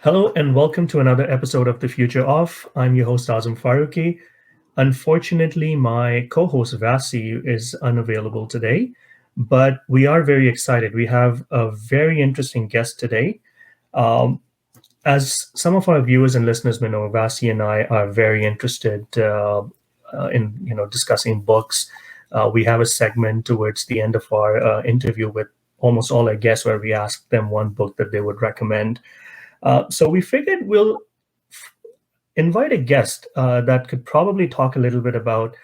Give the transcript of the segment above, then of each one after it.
Hello and welcome to another episode of The Future Of. I'm your host Azam Faruqi. Unfortunately, my co-host Vasi is unavailable today, but we are very excited. We have a very interesting guest today. Um, as some of our viewers and listeners may know, Vasi and I are very interested in discussing books. We have a segment towards the end of our interview with almost all our guests where we ask them one book that they would recommend. So we figured we'll invite a guest that could probably talk a little bit about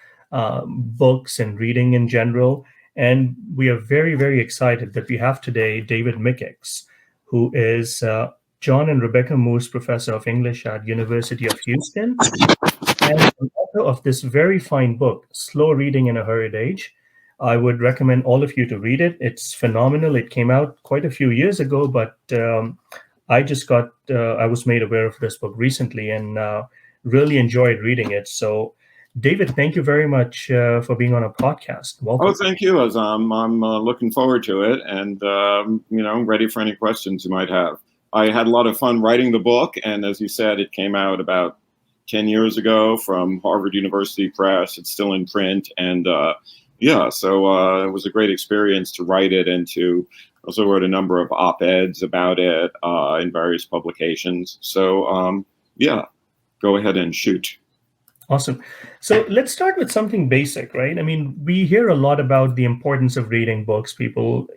books and reading in general. And we are very, very excited that we have today David Mikics, who is John and Rebecca Moore's professor of English at University of Houston and an author of this very fine book, Slow Reading in a Hurried Age. I would recommend all of you to read it. It's phenomenal. It came out quite a few years ago, but I was made aware of this book recently and really enjoyed reading it. So, David, thank you very much for being on a podcast. Oh, Welcome. thank you, Azam. I'm looking forward to it, and ready for any questions you might have. I had a lot of fun writing the book, and as you said, it came out about 10 years ago from Harvard University Press. It's still in print, and so it was a great experience to write it and to also wrote a number of op-eds about it in various publications. So go ahead and shoot. Awesome. So let's start with something basic, right? I mean, we hear a lot about the importance of reading books. People,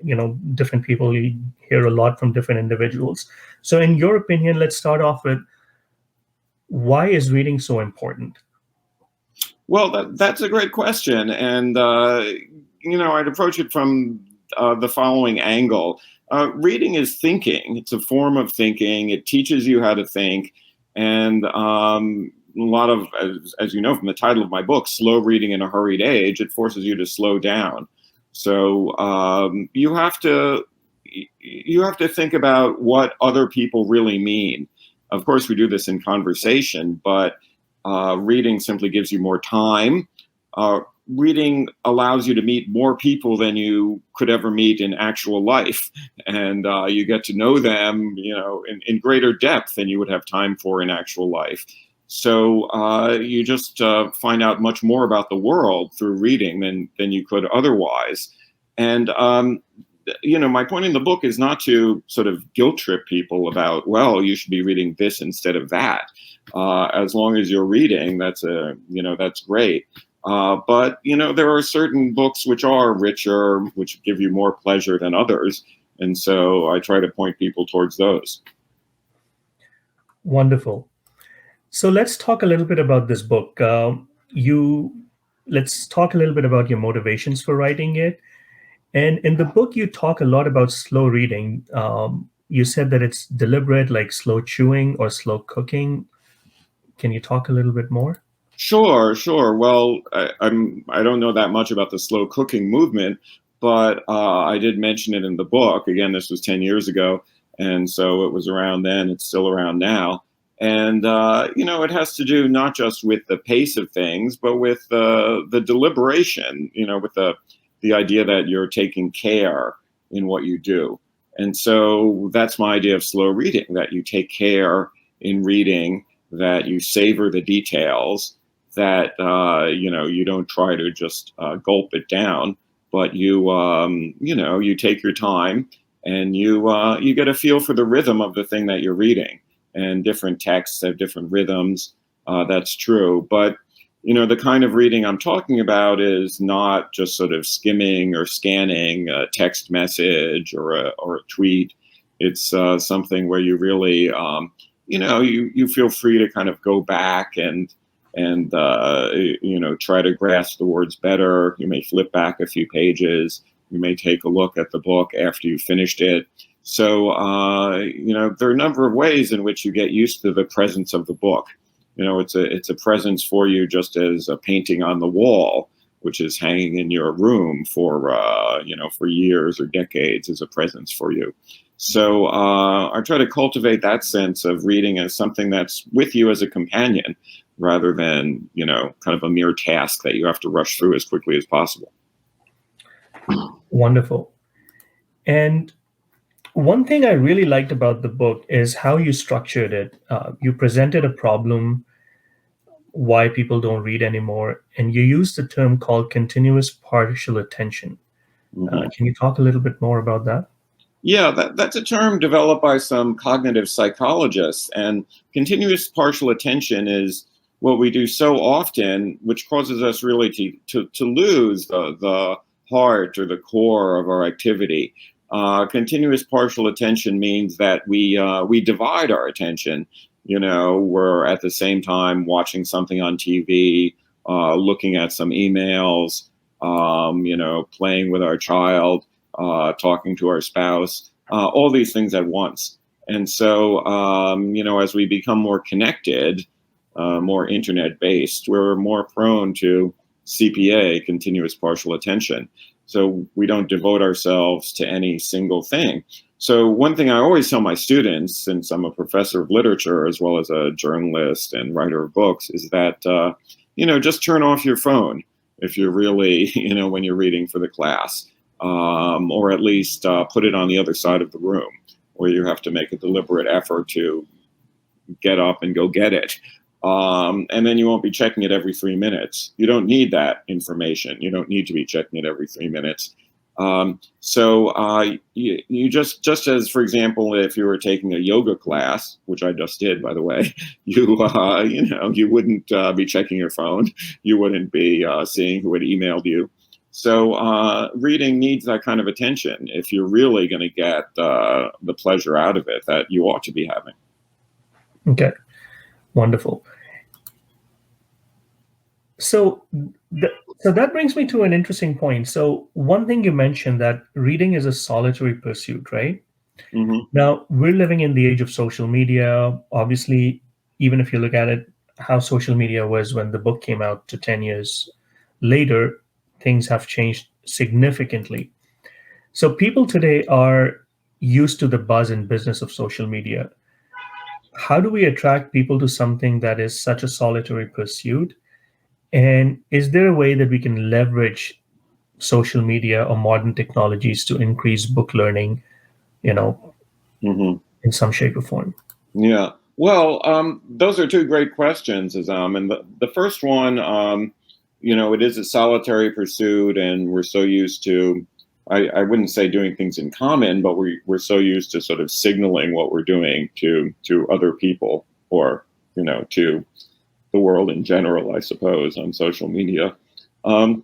different people hear a lot from different individuals. So in your opinion, let's start off with why is reading so important? Well, that's a great question. And, I'd approach it from the following angle. Reading is thinking. It's a form of thinking. It teaches you how to think. And a lot of, as you know from the title of my book, Slow Reading in a Hurried Age, it forces you to slow down. So you have to think about what other people really mean. Of course, we do this in conversation, but reading simply gives you more time. Reading allows you to meet more people than you could ever meet in actual life. And you get to know them, in greater depth than you would have time for in actual life. So you just find out much more about the world through reading than you could otherwise. And, my point in the book is not to sort of guilt trip people about, well, you should be reading this instead of that. As long as you're reading, that's great. But there are certain books which are richer, which give you more pleasure than others. And so I try to point people towards those. Wonderful. So let's talk a little bit about this book. Let's talk a little bit about your motivations for writing it. And in the book, you talk a lot about slow reading. You said that it's deliberate, like slow chewing or slow cooking. Can you talk a little bit more? Sure. Well, I don't know that much about the slow cooking movement, but I did mention it in the book. Again, this was 10 years ago, and so it was around then. It's still around now. And, it has to do not just with the pace of things, but with the deliberation, with the idea that you're taking care in what you do. And so that's my idea of slow reading, that you take care in reading, that you savor the details, that, you don't try to just gulp it down, but you take your time and you get a feel for the rhythm of the thing that you're reading. And different texts have different rhythms. That's true. But, the kind of reading I'm talking about is not just sort of skimming or scanning a text message or a tweet. It's something where you really, you feel free to kind of go back and try to grasp the words better. You may flip back a few pages. You may take a look at the book after you finished it. So, there are a number of ways in which you get used to the presence of the book. It's a presence for you, just as a painting on the wall, which is hanging in your room for years or decades, is a presence for you. So I try to cultivate that sense of reading as something that's with you as a companion, rather than, kind of a mere task that you have to rush through as quickly as possible. Wonderful. And One thing I really liked about the book is how you structured it. You presented a problem, why people don't read anymore, and you used the term called continuous partial attention. Mhm. Can you talk a little bit more about that? Yeah, that's a term developed by some cognitive psychologists. And continuous partial attention is what we do so often, which causes us really to lose the heart or the core of our activity. Continuous partial attention means that we divide our attention. You know, we're at the same time watching something on TV, looking at some emails, you know, playing with our child, talking to our spouse, all these things at once. And so, you know, as we become more connected, more internet based, we're more prone to CPA, continuous partial attention. So we don't devote ourselves to any single thing. So, one thing I always tell my students, since I'm a professor of literature as well as a journalist and writer of books, is that, you know, just turn off your phone if you're really, you know, when you're reading for the class, or at least put it on the other side of the room where you have to make a deliberate effort to get up and go get it. And then you won't be checking it every 3 minutes. You don't need that information. You don't need to be checking it every 3 minutes. You just as, for example, if you were taking a yoga class, which I just did, by the way, you know, you wouldn't be checking your phone. You wouldn't be seeing who had emailed you. So reading needs that kind of attention if you're really going to get the pleasure out of it that you ought to be having. Okay, wonderful. So, so that brings me to an interesting point. So, one thing you mentioned that reading is a solitary pursuit, right? Mm-hmm. Now, we're living in the age of social media. Obviously, even if you look at it, how social media was when the book came out to 10 years later, things have changed significantly. So, people today are used to the buzz and business of social media. How do we attract people to something that is such a solitary pursuit? And is there a way that we can leverage social media or modern technologies to increase book learning, you know, Mm-hmm. in some shape or form? Yeah. Well, those are two great questions, Azam. And the first one, you know, it is a solitary pursuit, and we're so used to, I wouldn't say doing things in common, but we're so used to sort of signaling what we're doing to other people, or, you know, to the world in general, I suppose, on social media. Um,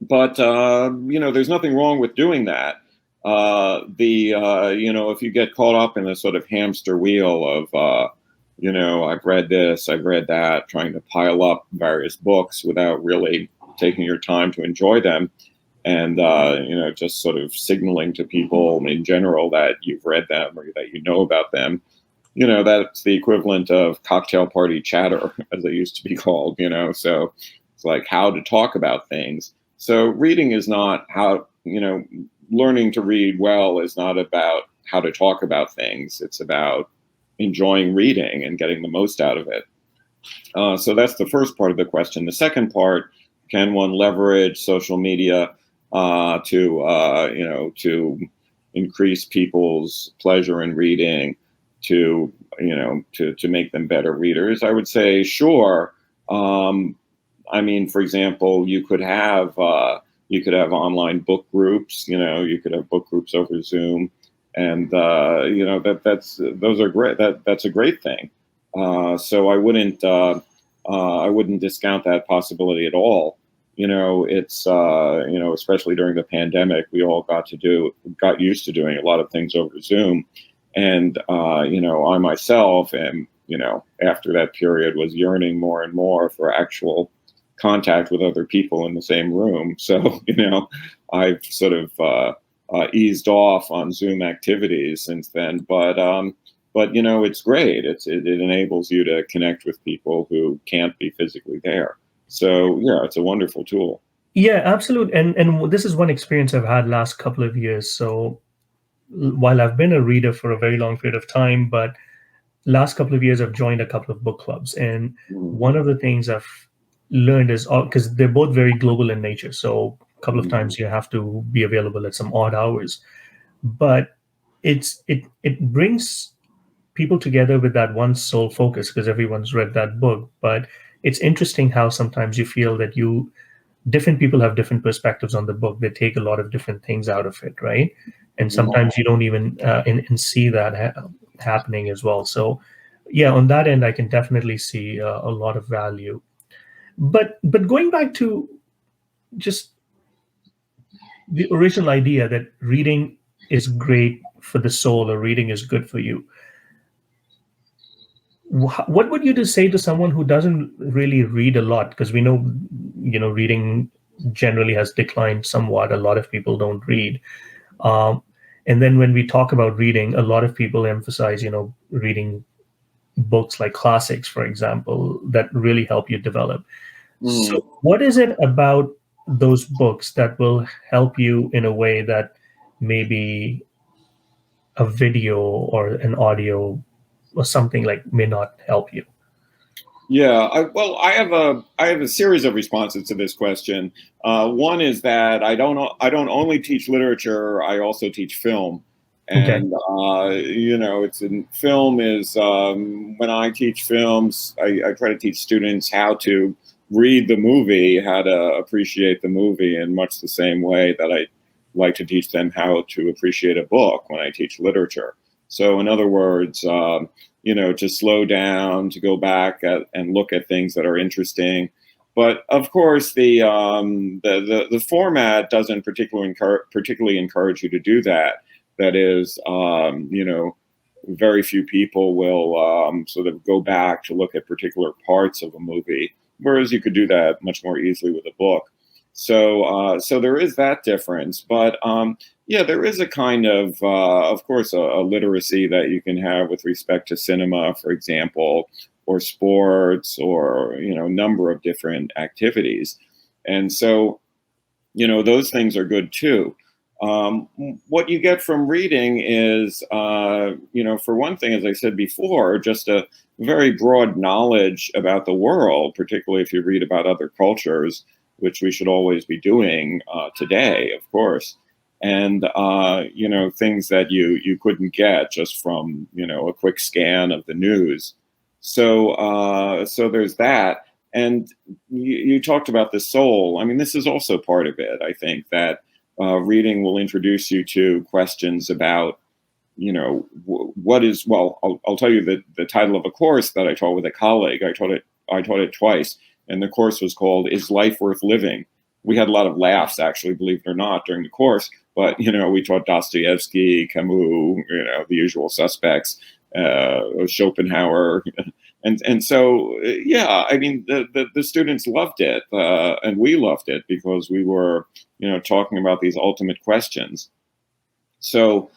but you know, there's nothing wrong with doing that. You know, if you get caught up in a sort of hamster wheel of you know, I've read this, I've read that, trying to pile up various books without really taking your time to enjoy them, and you know, just sort of signaling to people in general that you've read them or that you know about them, you know, that's the equivalent of cocktail party chatter, as it used to be called, you know. So it's like how to talk about things. So reading is not how, you know, learning to read well is not about how to talk about things. It's about enjoying reading and getting the most out of it. So that's the first part of the question. The second part, can one leverage social media you know, to increase people's pleasure in reading, to, you know, to make them better readers? I would say sure. I mean, for example, you could have online book groups. You know, you could have book groups over Zoom, and you know, that's those are great. That's a great thing. So I wouldn't discount that possibility at all. You know, it's you know, especially during the pandemic, we all got used to doing a lot of things over Zoom, and you know, I myself am, you know, after that period, was yearning more and more for actual contact with other people in the same room. So you know, I've sort of eased off on Zoom activities since then, but you know, it's great. It enables you to connect with people who can't be physically there. So yeah, it's a wonderful tool. Yeah, absolutely. And this is one experience I've had last couple of years. So while I've been a reader for a very long period of time, but last couple of years I've joined a couple of book clubs, and Mhm. one of the things I've learned is because they're both very global in nature. So a couple of Mhm. times you have to be available at some odd hours, but it brings people together with that one sole focus because everyone's read that book. But it's interesting how sometimes you feel that different people have different perspectives on the book. They take a lot of different things out of it, right? And sometimes you don't even see that happening as well. So, yeah, on that end, I can definitely see a lot of value. But going back to just the original idea that reading is great for the soul or reading is good for you, what would you just say to someone who doesn't really read a lot? Because we know, reading generally has declined somewhat. A lot of people don't read. Um, and then when we talk about reading, a lot of people emphasize, reading books like classics, for example, that really help you develop. So, what is it about those books that will help you in a way that maybe a video or an audio or something like may not help you? Yeah, well, I have a series of responses to this question. One is that I don't only teach literature; I also teach film, Okay. and it's in film is when I teach films, I try to teach students how to read the movie, how to appreciate the movie, in much the same way that I like to teach them how to appreciate a book when I teach literature. So, in other words. To slow down, to go back and look at things that are interesting. But of course, the format doesn't particularly encourage you to do that. That is, very few people will sort of go back to look at particular parts of a movie, whereas you could do that much more easily with a book. So there is that difference, but yeah, there is a kind of course, a literacy that you can have with respect to cinema, for example, or sports, or a number of different activities, and so those things are good too. What you get from reading is, for one thing, as I said before, just a very broad knowledge about the world, particularly if you read about other cultures, which we should always be doing today, of course. And things that you couldn't get just from a quick scan of the news. So there's that. And you talked about the soul. I mean, this is also part of it. I think that reading will introduce you to questions about, what is. Well, I'll tell you the title of a course that I taught with a colleague. I taught it twice, and the course was called "Is Life Worth Living?" We had a lot of laughs, actually, believe it or not, during the course. But we taught Dostoevsky, Camus, the usual suspects, Schopenhauer. And so, yeah, I mean, the students loved it, and we loved it because we were, talking about these ultimate questions. So,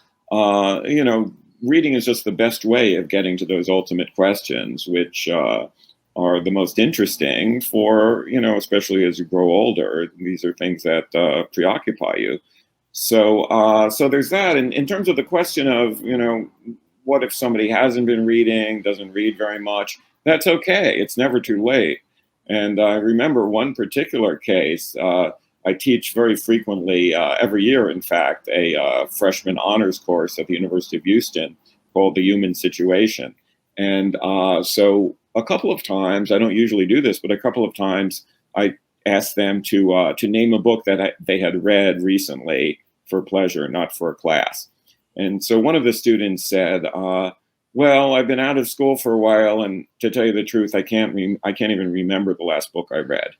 reading is just the best way of getting to those ultimate questions, which are the most interesting for, especially as you grow older. These are things that preoccupy you. So there's that. And in terms of the question of, what if somebody hasn't been reading, doesn't read very much? That's okay. It's never too late. And I remember one particular case. I teach very frequently, every year, in fact, a freshman honors course at the University of Houston called The Human Situation. And so a couple of times, I don't usually do this, but a couple of times I asked them to name a book that they had read recently for pleasure, not for a class. And so one of the students said, "Well, I've been out of school for a while, and to tell you the truth, I can't even remember the last book I read."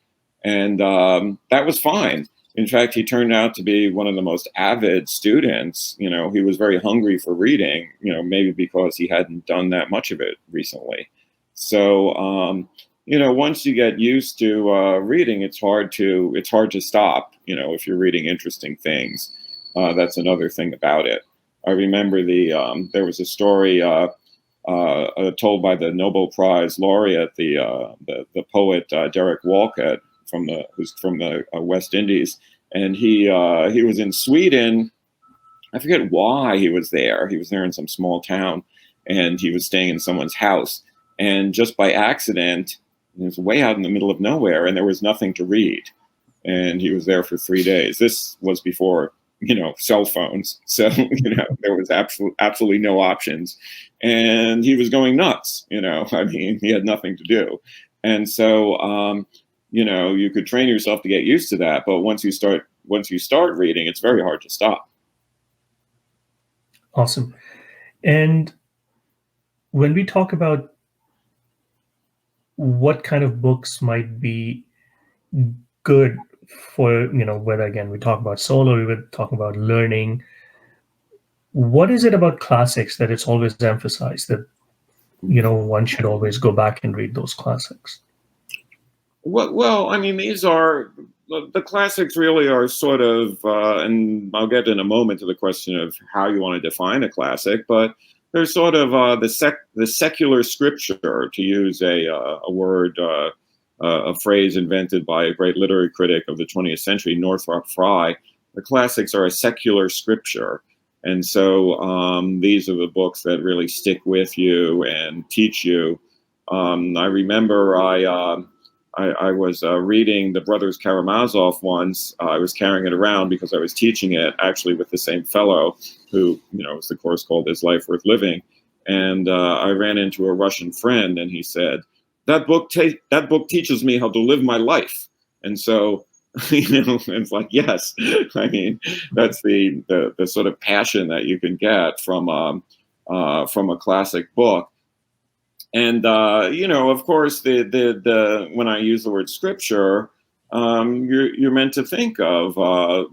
And that was fine. In fact, he turned out to be one of the most avid students. He was very hungry for reading. Maybe because he hadn't done that much of it recently. So once you get used to reading, it's hard to stop. If you're reading interesting things, that's another thing about it. I remember there was a story told by the Nobel Prize laureate, the poet Derek Walcott, who's from the West Indies, and he was in Sweden. I forget why he was there. He was there in some small town, and he was staying in someone's house. And just by accident, he was way out in the middle of nowhere, and there was nothing to read. And he was there for 3 days. This was before cell phones. So, there was absolutely no options. And he was going nuts, I mean, he had nothing to do. And so, you could train yourself to get used to that. But once you start reading, it's very hard to stop. Awesome. And when we talk about what kind of books might be good for, whether again we talk about solo, we would talk about learning, what is it about classics that it's always emphasized that, one should always go back and read those classics? Well, I mean, these are the classics. Really are sort of, and I'll get in a moment to the question of how you want to define a classic, but they're sort of the secular scripture, to use a word, a phrase invented by a great literary critic of the 20th century, Northrop Frye. The classics are a secular scripture. And so these are the books that really stick with you and teach you. I remember I was reading the Brothers Karamazov once. I was carrying it around because I was teaching it actually with the same fellow who, was the course called Is Life Worth Living? And I ran into a Russian friend and he said, that book teaches me how to live my life. And so, it's like, yes, I mean, that's the sort of passion that you can get from a classic book. And of course, the when I use the word scripture, you're meant to think of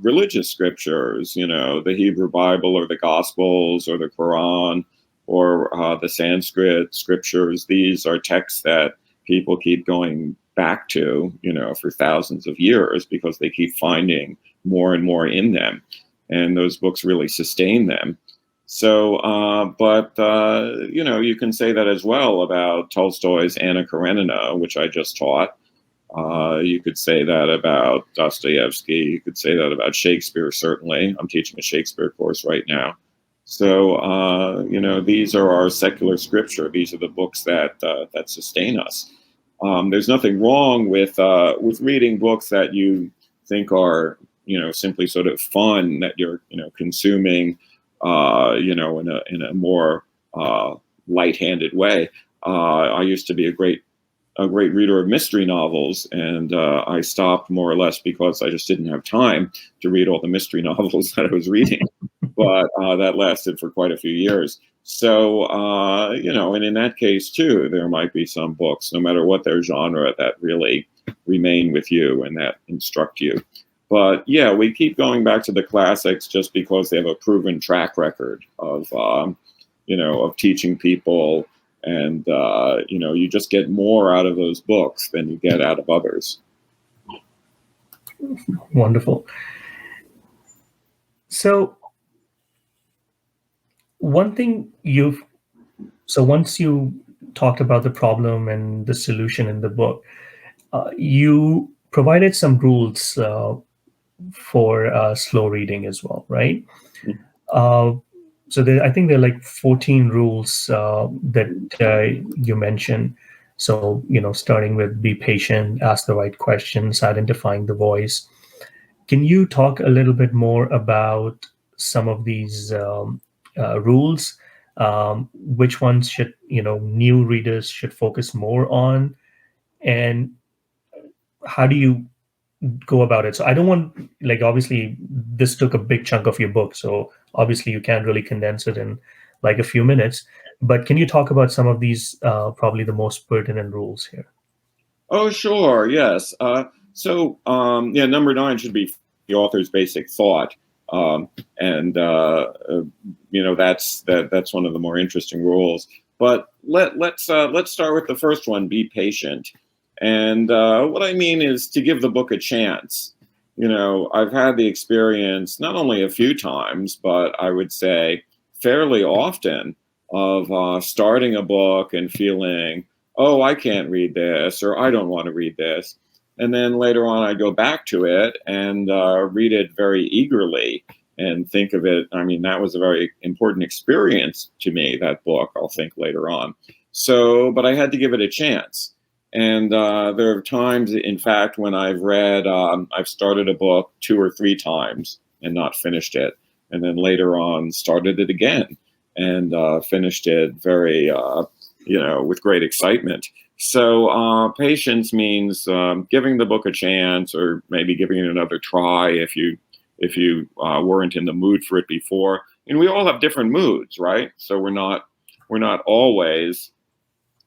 religious scriptures, the Hebrew Bible or the Gospels or the Quran or the Sanskrit scriptures. These are texts that people keep going back to, for thousands of years because they keep finding more and more in them, and those books really sustain them. So, you can say that as well about Tolstoy's Anna Karenina, which I just taught. You could say that about Dostoevsky. You could say that about Shakespeare, certainly. I'm teaching a Shakespeare course right now. So, these are our secular scripture. These are the books that sustain us. There's nothing wrong with reading books that you think are, simply sort of fun, that you're, consuming, in a more light-handed way. I used to be a great reader of mystery novels, and I stopped more or less because I just didn't have time to read all the mystery novels that I was reading. But that lasted for quite a few years. So, and in that case, too, there might be some books, no matter what their genre, that really remain with you and that instruct you. But yeah, we keep going back to the classics just because they have a proven track record of, of teaching people. And, you just get more out of those books than you get out of others. Wonderful. So once you talked about the problem and the solution in the book, you provided some rules for slow reading as well, right? Mm-hmm. So I think there are like 14 rules that you mentioned. So, starting with be patient, ask the right questions, identifying the voice. Can you talk a little bit more about some of these rules? Which ones should, new readers should focus more on? And how do you go about it? So I don't want, like, obviously this took a big chunk of your book, so obviously you can't really condense it in like a few minutes, but can you talk about some of these probably the most pertinent rules here? Oh, sure. Yes. Number 9 should be the author's basic thought. And that's one of the more interesting rules. But let's start with the first one, be patient. And what I mean is to give the book a chance. I've had the experience not only a few times, but I would say fairly often of starting a book and feeling, oh, I can't read this, or I don't want to read this. And then later on, I go back to it and read it very eagerly and think of it. I mean, that was a very important experience to me, that book, I'll think later on. So, but I had to give it a chance. And there are times, in fact, when I've read, I've started a book 2 or 3 times and not finished it. And then later on started it again and finished it very, with great excitement. So patience means giving the book a chance, or maybe giving it another try if you weren't in the mood for it before. And we all have different moods, right? So we're not always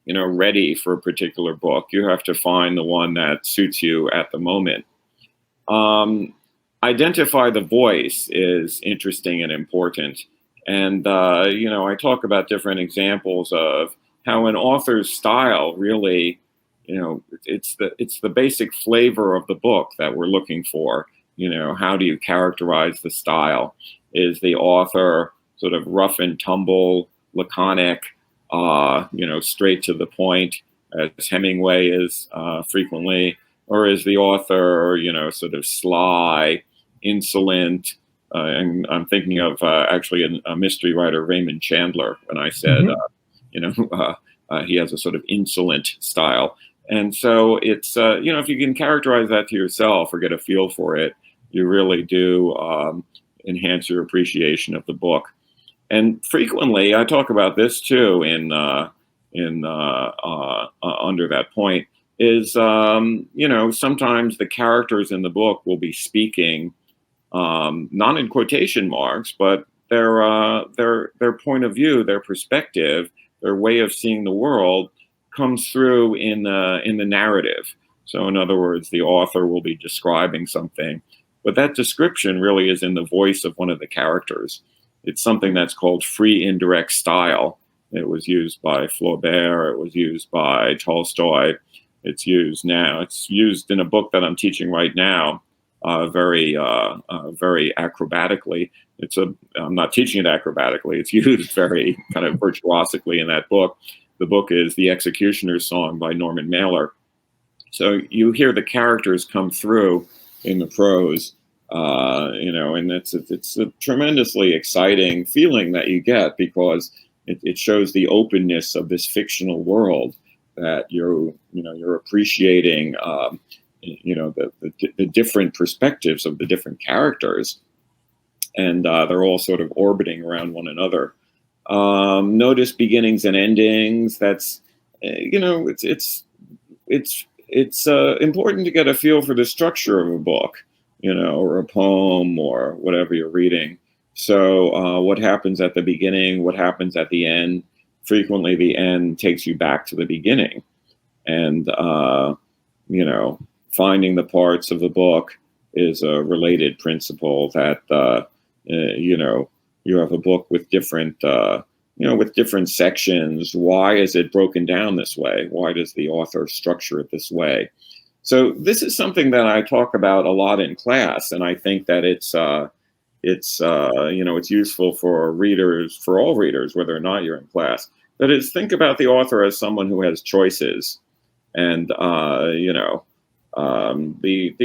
ready for a particular book. You have to find the one that suits you at the moment. Identify the voice is interesting and important. And, I talk about different examples of how an author's style really, it's the basic flavor of the book that we're looking for. How do you characterize the style? Is the author sort of rough and tumble, laconic, straight to the point, as Hemingway is frequently, or is the author, sort of sly, insolent? And I'm thinking of actually a mystery writer, Raymond Chandler, when I said, he has a sort of insolent style. And so it's, if you can characterize that to yourself or get a feel for it, you really do enhance your appreciation of the book. And frequently, I talk about this too in under that point, is sometimes the characters in the book will be speaking, not in quotation marks, but their point of view, their perspective, their way of seeing the world comes through in the narrative. So in other words, the author will be describing something, but that description really is in the voice of one of the characters. It's something that's called free indirect style. It was used by Flaubert. It was used by Tolstoy. It's used now. It's used in a book that I'm teaching right now, very acrobatically. I'm not teaching it acrobatically. It's used very kind of virtuosically in that book. The book is The Executioner's Song by Norman Mailer. So you hear the characters come through in the prose, and it's a tremendously exciting feeling that you get, because it shows the openness of this fictional world that you're appreciating, the different perspectives of the different characters, and they're all sort of orbiting around one another. Notice beginnings and endings. That's it's important to get a feel for the structure of a book, or a poem or whatever you're reading. So what happens at the beginning, what happens at the end? Frequently the end takes you back to the beginning. And, finding the parts of the book is a related principle that, you have a book with different, with different sections. Why is it broken down this way? Why does the author structure it this way? So this is something that I talk about a lot in class, and I think that it's useful for readers, for all readers, whether or not you're in class. That is, think about the author as someone who has choices, and the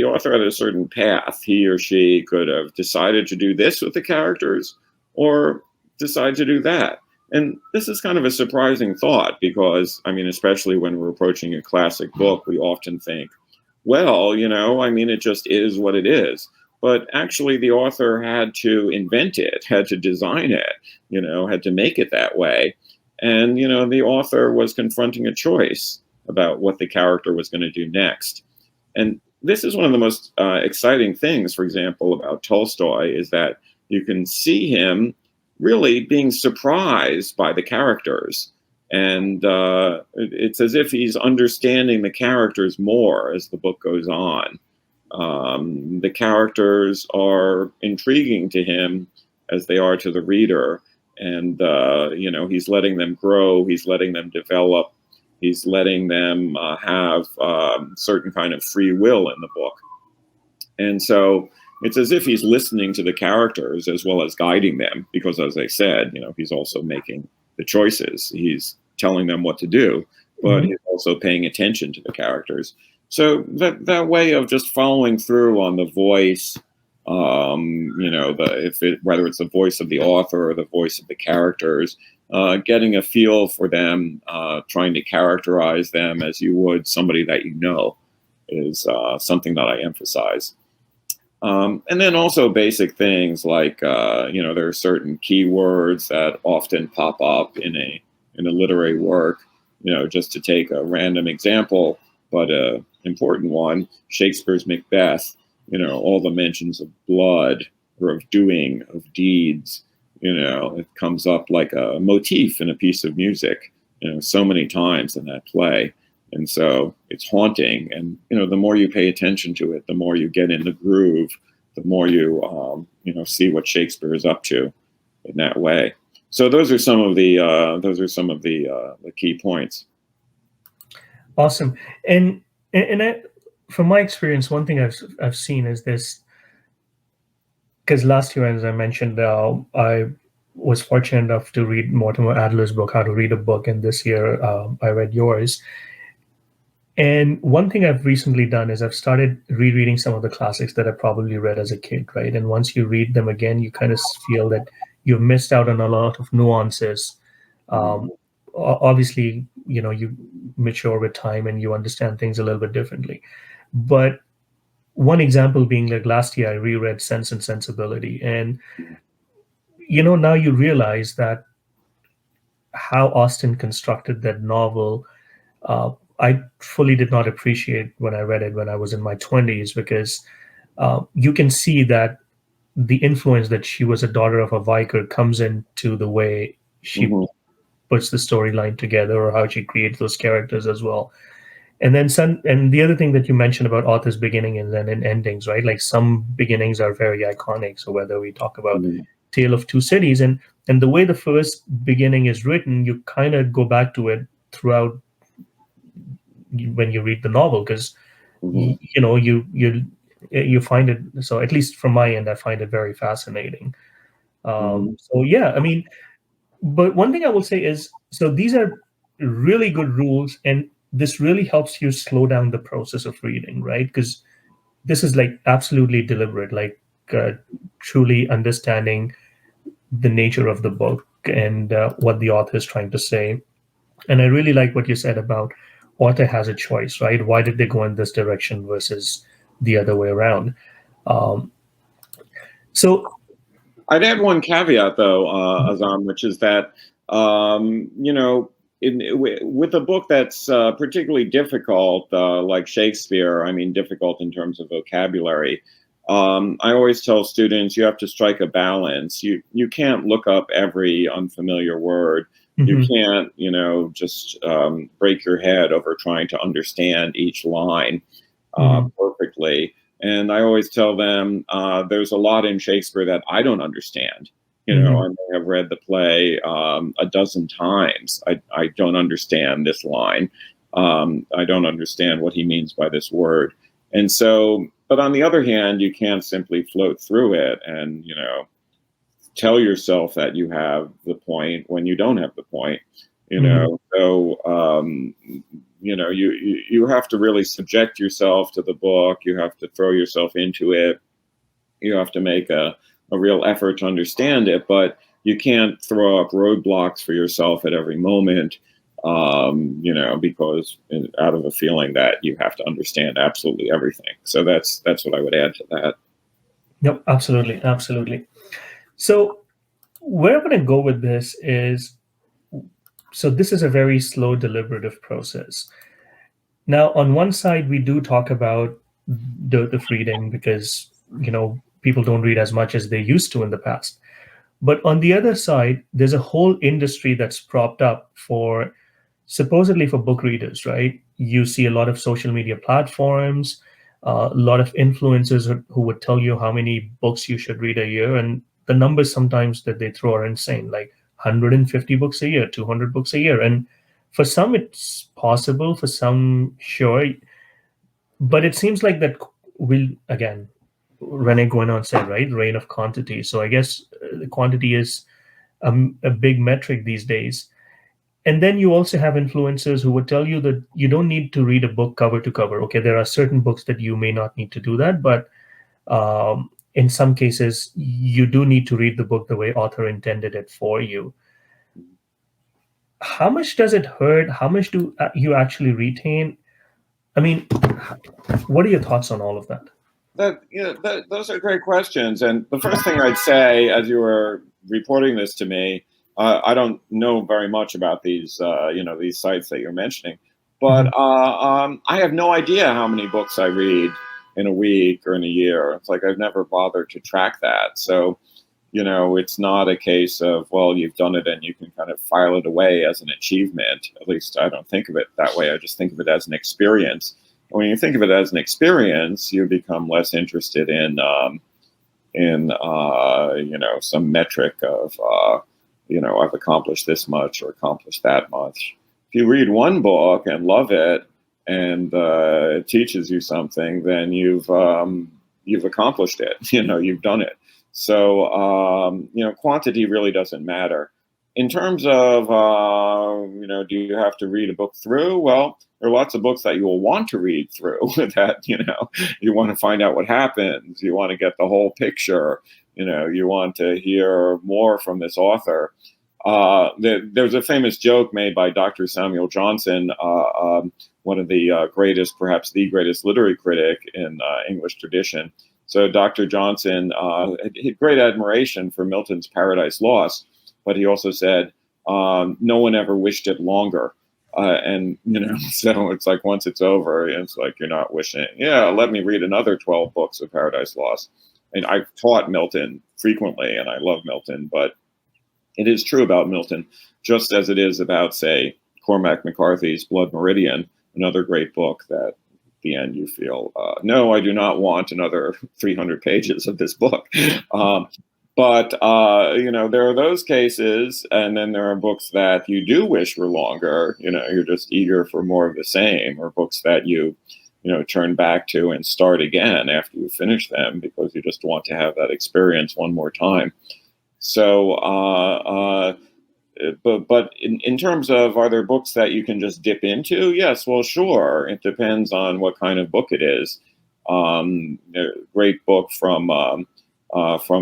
author had a certain path. He or she could have decided to do this with the characters, or decide to do that. And this is kind of a surprising thought, because, especially when we're approaching a classic book, we often think, well, it just is what it is. But actually, the author had to invent it, had to design it, had to make it that way. And, the author was confronting a choice about what the character was going to do next. And this is one of the most exciting things, for example, about Tolstoy, is that you can see him really being surprised by the characters. And it's as if he's understanding the characters more as the book goes on. The characters are intriguing to him as they are to the reader. And, he's letting them grow. He's letting them develop. He's letting them have certain kind of free will in the book. And so it's as if he's listening to the characters as well as guiding them, because, as I said, he's also making the choices. He's telling them what to do, but he's also paying attention to the characters. So that way of just following through on the voice, whether it's the voice of the author or the voice of the characters, getting a feel for them, trying to characterize them as you would somebody that is something that I emphasize. And then also basic things like there are certain keywords that often pop up in a literary work. Just to take a random example, but a important one, Shakespeare's Macbeth. All the mentions of blood or of doing, of deeds. It comes up like a motif in a piece of music. So many times in that play. And so it's haunting. And, the more you pay attention to it, the more you get in the groove, the more see what Shakespeare is up to in that way. So those are some of the key points. Awesome. And from my experience, one thing I've seen is this, because last year, as I mentioned, I was fortunate enough to read Mortimer Adler's book, How to Read a Book, and this year I read yours. And one thing I've recently done is I've started rereading some of the classics that I probably read as a kid, right? And once you read them again, you kind of feel that you've missed out on a lot of nuances. Obviously, you mature with time and you understand things a little bit differently. But one example being like last year, I reread Sense and Sensibility. And, now you realize that how Austen constructed that novel, I fully did not appreciate when I read it when I was in my 20s, because you can see that the influence that she was a daughter of a Vicar comes into the way she puts the storyline together, or how she creates those characters as well. And then and the other thing that you mentioned about authors' beginning and then in endings, right? Like some beginnings are very iconic. So whether we talk about Tale of Two Cities, and the way the first beginning is written, you kind of go back to it throughout when you read the novel, because you find it. So at least from my end, I find it very fascinating. So yeah, I mean, but one thing I will say is, so these are really good rules, and this really helps you slow down the process of reading, right? Because this is like absolutely deliberate, like truly understanding the nature of the book and what the author is trying to say. And I really like what you said about author has a choice, right? Why did they go in this direction versus the other way around? So I'd add one caveat, though, Azam, which is that with a book that's particularly difficult, like Shakespeare, I mean, difficult in terms of vocabulary. I always tell students you have to strike a balance. You can't look up every unfamiliar word. You can't, just break your head over trying to understand each line perfectly. And I always tell them there's a lot in Shakespeare that I don't understand. I may have read the play a dozen times. I don't understand this line. I don't understand what he means by this word. And so, but on the other hand, you can't simply float through it and, tell yourself that you have the point when you don't have the point. So you have to really subject yourself to the book. You have to throw yourself into it. You have to make a real effort to understand it, but you can't throw up roadblocks for yourself at every moment, because out of a feeling that you have to understand absolutely everything. So that's what I would add to that. Yep, absolutely, absolutely. So where I'm going to go with this is, so this is a very slow, deliberative process. Now, on one side, we do talk about dearth of reading because, people don't read as much as they used to in the past. But on the other side, there's a whole industry that's propped up supposedly for book readers, right? You see a lot of social media platforms, a lot of influencers who would tell you how many books you should read a year. And the numbers sometimes that they throw are insane, like 150 books a year, 200 books a year. And for some, it's possible, for some, sure. But it seems like that will, again, Rene Guénon said, right? Reign of quantity. So I guess the quantity is a big metric these days. And then you also have influencers who would tell you that you don't need to read a book cover to cover. Okay, there are certain books that you may not need to do that, but in some cases, you do need to read the book the way author intended it for you. How much does it hurt? How much do you actually retain? I mean, what are your thoughts on all of that? Those are great questions. And the first thing I'd say, as you were reporting this to me, I don't know very much about these, these sites that you're mentioning, but Mhm. I have no idea how many books I read in a week or in a year. It's like I've never bothered to track that. So, it's not a case of, well, you've done it and you can kind of file it away as an achievement. At least I don't think of it that way. I just think of it as an experience. And when you think of it as an experience, you become less interested in some metric of I've accomplished this much or accomplished that much. If you read one book and love it and it teaches you something, then you've accomplished it. You've done it. So quantity really doesn't matter. In terms of do you have to read a book through? Well, there are lots of books that you will want to read through that you want to find out what happens. You want to get the whole picture. You want to hear more from this author. There's a famous joke made by Dr. Samuel Johnson, one of the greatest, perhaps the greatest literary critic in English tradition. So Dr. Johnson had great admiration for Milton's Paradise Lost, but he also said, no one ever wished it longer. And so it's like once it's over, it's like you're not wishing. Yeah, let me read another 12 books of Paradise Lost. And I've taught Milton frequently, and I love Milton, but it is true about Milton, just as it is about, say, Cormac McCarthy's Blood Meridian, another great book that at the end you feel, no, I do not want another 300 pages of this book. But there are those cases, and then there are books that you do wish were longer. You're just eager for more of the same, or books that you turn back to and start again after you finish them because you just want to have that experience one more time. So, but in terms of, are there books that you can just dip into? Yes, well, sure. It depends on what kind of book it is. A great book from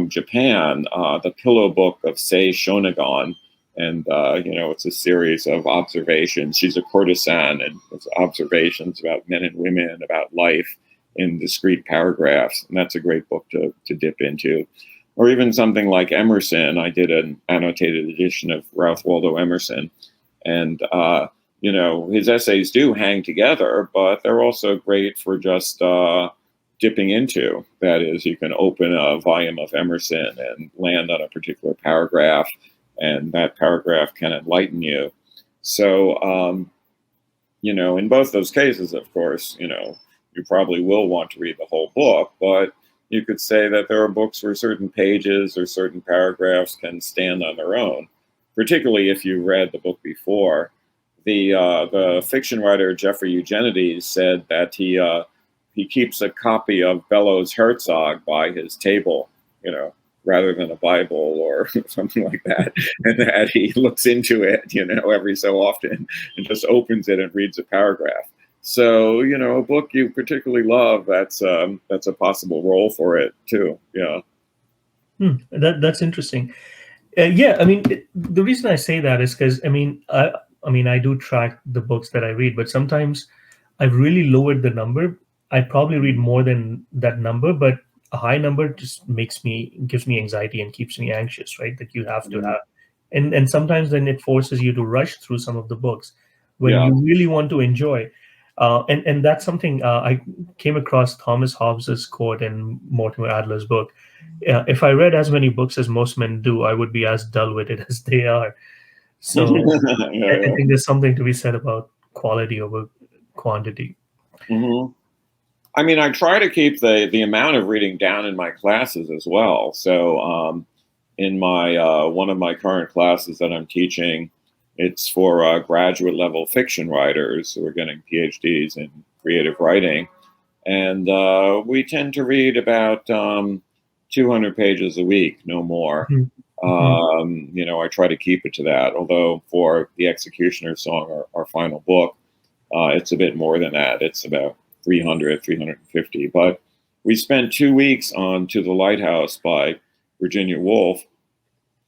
Japan, the Pillow Book of Sei Shonagon. And, it's a series of observations. She's a courtesan, and it's observations about men and women, about life in discrete paragraphs. And that's a great book to dip into. Or even something like Emerson. I did an annotated edition of Ralph Waldo Emerson. And, his essays do hang together, but they're also great for just dipping into. That is, you can open a volume of Emerson and land on a particular paragraph, and that paragraph can enlighten you. So, in both those cases, of course, you probably will want to read the whole book, but you could say that there are books where certain pages or certain paragraphs can stand on their own, particularly if you read the book before. The fiction writer Jeffrey Eugenides said that he keeps a copy of Bellows Herzog by his table, rather than a Bible or something like that, and that he looks into it, every so often and just opens it and reads a paragraph. So, a book you particularly love, that's a possible role for it too. Yeah. That's interesting. Yeah, I mean, the reason I say that is because I do track the books that I read, but sometimes I've really lowered the number. I probably read more than that number, but a high number just gives me anxiety and keeps me anxious, right? That you have to Mhm. have, and sometimes then it forces you to rush through some of the books when Yeah. you really want to enjoy. And that's something I came across Thomas Hobbes's quote in Mortimer Adler's book. If I read as many books as most men do, I would be as dull-witted as they are. So I Yeah. think there's something to be said about quality over quantity. Hmm. I mean, I try to keep the amount of reading down in my classes as well. So, in my one of my current classes that I'm teaching, it's for graduate level fiction writers who are getting PhDs in creative writing, and we tend to read about 200 pages a week, no more. Mhm. Mhm. I try to keep it to that. Although for the Executioner Song, our final book, it's a bit more than that. It's about 300, 350. But we spent 2 weeks on To the Lighthouse by Virginia Woolf.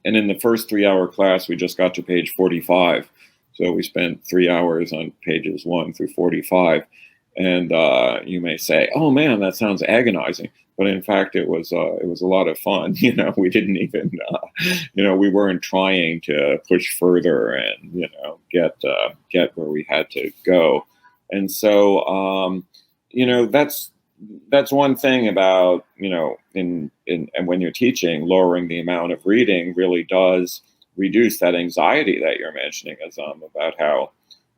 And in the first 3 hour class, we just got to page 45. So we spent 3 hours on pages 1 through 45. And you may say, "Oh man, that sounds agonizing," but in fact, it was a lot of fun. We didn't even, we weren't trying to push further and get where we had to go. And so, that's one thing about in and when you're teaching, lowering the amount of reading really does reduce that anxiety that you're mentioning, Azam, about how,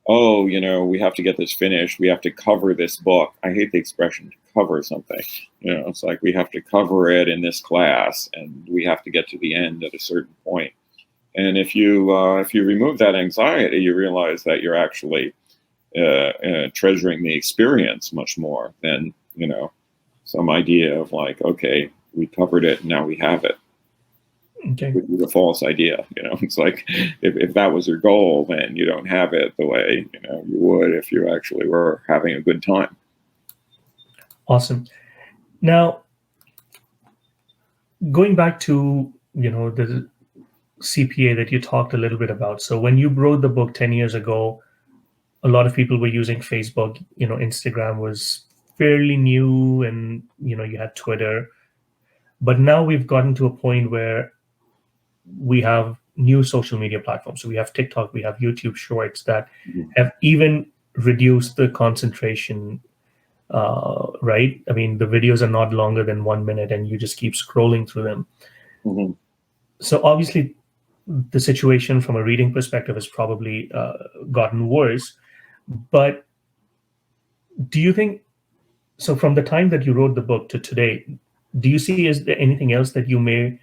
oh, we have to get this finished. We have to cover this book. I hate the expression to cover something. It's like we have to cover it in this class, and we have to get to the end at a certain point. And if you remove that anxiety, you realize that you're actually treasuring the experience much more than some idea of like, okay, we covered it, now we have it. Okay. Would be the false idea. It's like if that was your goal, then you don't have it the way you would if you actually were having a good time. Awesome. Now, going back to the CPA that you talked a little bit about. So when you wrote the book 10 years ago, a lot of people were using Facebook. Instagram was fairly new, and you had Twitter. But now we've gotten to a point where we have new social media platforms. So we have TikTok, we have YouTube Shorts that have even reduced the concentration, right? I mean, the videos are not longer than 1 minute, and you just keep scrolling through them. Mm-hmm. So obviously, the situation from a reading perspective has probably gotten worse. But do you think, so from the time that you wrote the book to today, do you see, is there anything else that you may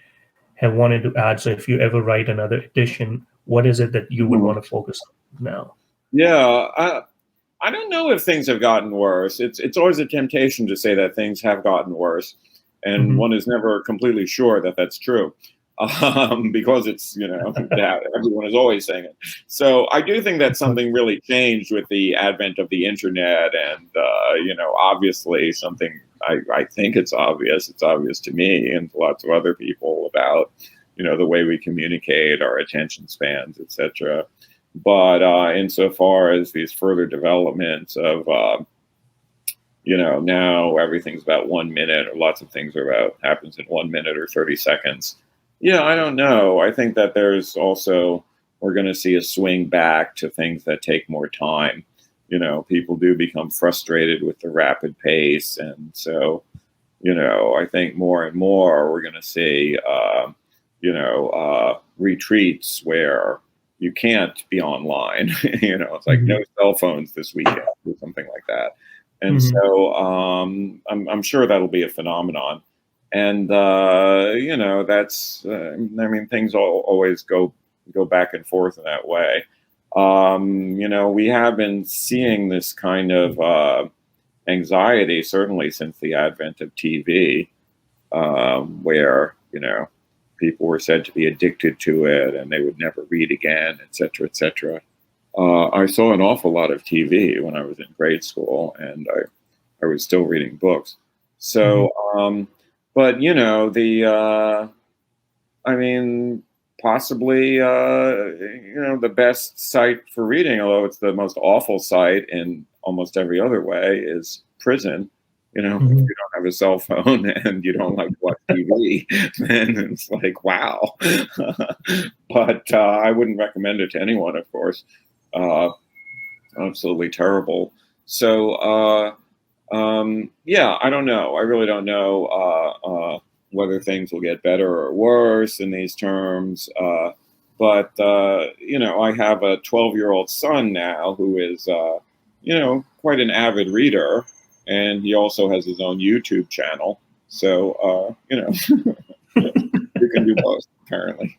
have wanted to add? So if you ever write another edition, what is it that you would want to focus on now? Yeah, I don't know if things have gotten worse. It's always a temptation to say that things have gotten worse, and one is never completely sure that that's true, because it's that everyone is always saying it. So I do think that something really changed with the advent of the internet, and obviously something I think it's obvious. It's obvious to me and to lots of other people about the way we communicate, our attention spans, etc. But insofar as these further developments of, now everything's about 1 minute, or lots of things happens in 1 minute or 30 seconds. Yeah, I don't know. I think that we're going to see a swing back to things that take more time. People do become frustrated with the rapid pace. And so, I think more and more we're going to see, retreats where you can't be online. It's like no cell phones this weekend or something like that. And so I'm sure that'll be a phenomenon. And, that's, things always go back and forth in that way. We have been seeing this kind of anxiety, certainly since the advent of TV, where, people were said to be addicted to it and they would never read again, et cetera, et cetera. I saw an awful lot of TV when I was in grade school, and I was still reading books. So, but, possibly, the best site for reading, although it's the most awful site in almost every other way, is prison. If you don't have a cell phone and you don't like to watch TV, then it's like, wow. But I wouldn't recommend it to anyone, of course. Absolutely terrible. So, I don't know. I really don't know whether things will get better or worse in these terms. But I have a 12-year-old son now who is, quite an avid reader. And he also has his own YouTube channel. So, you can do both, apparently.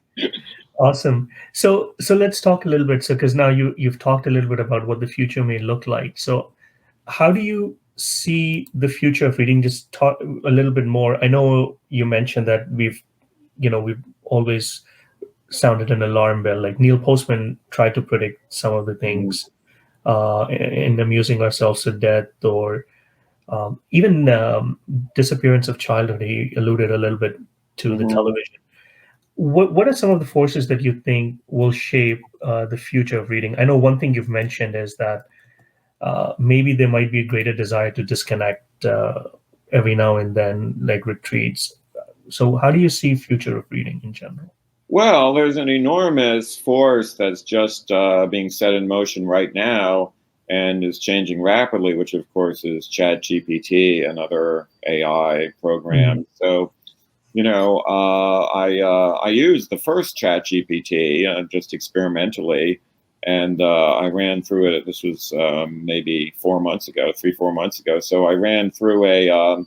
Awesome. So let's talk a little bit. So because now you've talked a little bit about what the future may look like. So how do you see the future of reading? Just talk a little bit more. I know you mentioned that we've always sounded an alarm bell. Like Neil Postman tried to predict some of the things in amusing ourselves to death, or even disappearance of childhood. He alluded a little bit to the television. What are some of the forces that you think will shape the future of reading? I know one thing you've mentioned is that maybe there might be a greater desire to disconnect every now and then, like retreats. So how do you see future of reading in general? Well, there's an enormous force that's just being set in motion right now and is changing rapidly, which of course is ChatGPT and other AI Mm-hmm. programs. So, I used the first ChatGPT just experimentally, and I ran through it. This was maybe 4 months ago, 3, 4 months ago. So I ran through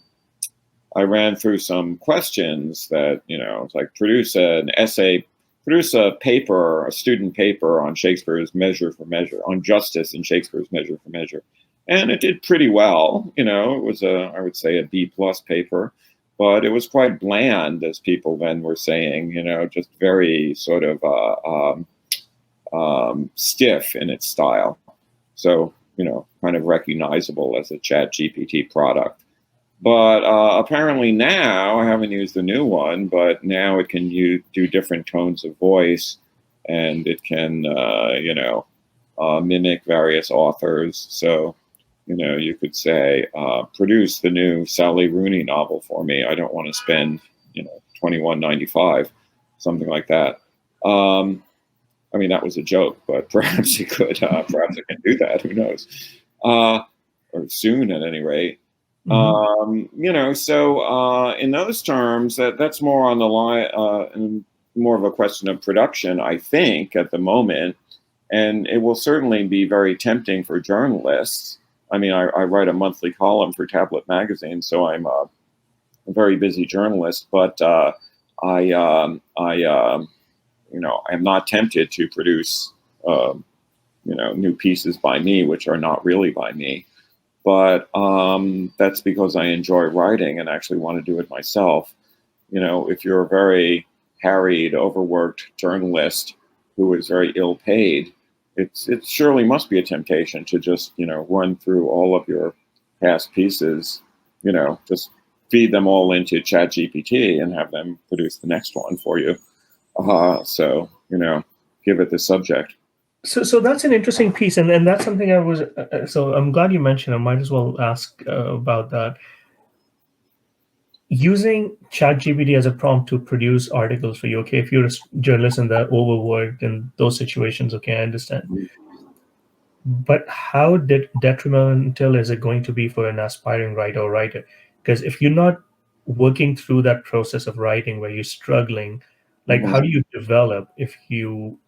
some questions that, it's like produce an essay, produce a paper, a student paper on Shakespeare's Measure for Measure, on justice in Shakespeare's Measure for Measure. And it did pretty well. It was I would say, a B plus paper, but it was quite bland, as people then were saying, just very sort of stiff in its style. So, kind of recognizable as a Chat GPT product. But apparently now, I haven't used the new one, but now it can do different tones of voice, and it can, mimic various authors. So, you could say, produce the new Sally Rooney novel for me. I don't want to spend, $21.95, something like that. I mean, that was a joke, but perhaps it could. Perhaps it can do that. Who knows? Or soon, at any rate. Mm-hmm. So in those terms, that's more on the line, and more of a question of production, I think, at the moment. And it will certainly be very tempting for journalists. I mean, I write a monthly column for Tablet Magazine, so I'm a very busy journalist. But I'm not tempted to produce, new pieces by me, which are not really by me. But that's because I enjoy writing and actually want to do it myself. If you're a very harried, overworked journalist who is very ill paid, it surely must be a temptation to just, run through all of your past pieces, just feed them all into ChatGPT and have them produce the next one for you. So, give it the subject. So that's an interesting piece, and that's something I was. So I'm glad you mentioned. I might as well ask about that. Using ChatGPT as a prompt to produce articles for you. Okay, if you're a journalist and they're overworked in those situations, okay, I understand. But how detrimental is it going to be for an aspiring writer or writer? Because if you're not working through that process of writing where you're struggling, like Mhm. how do you develop if you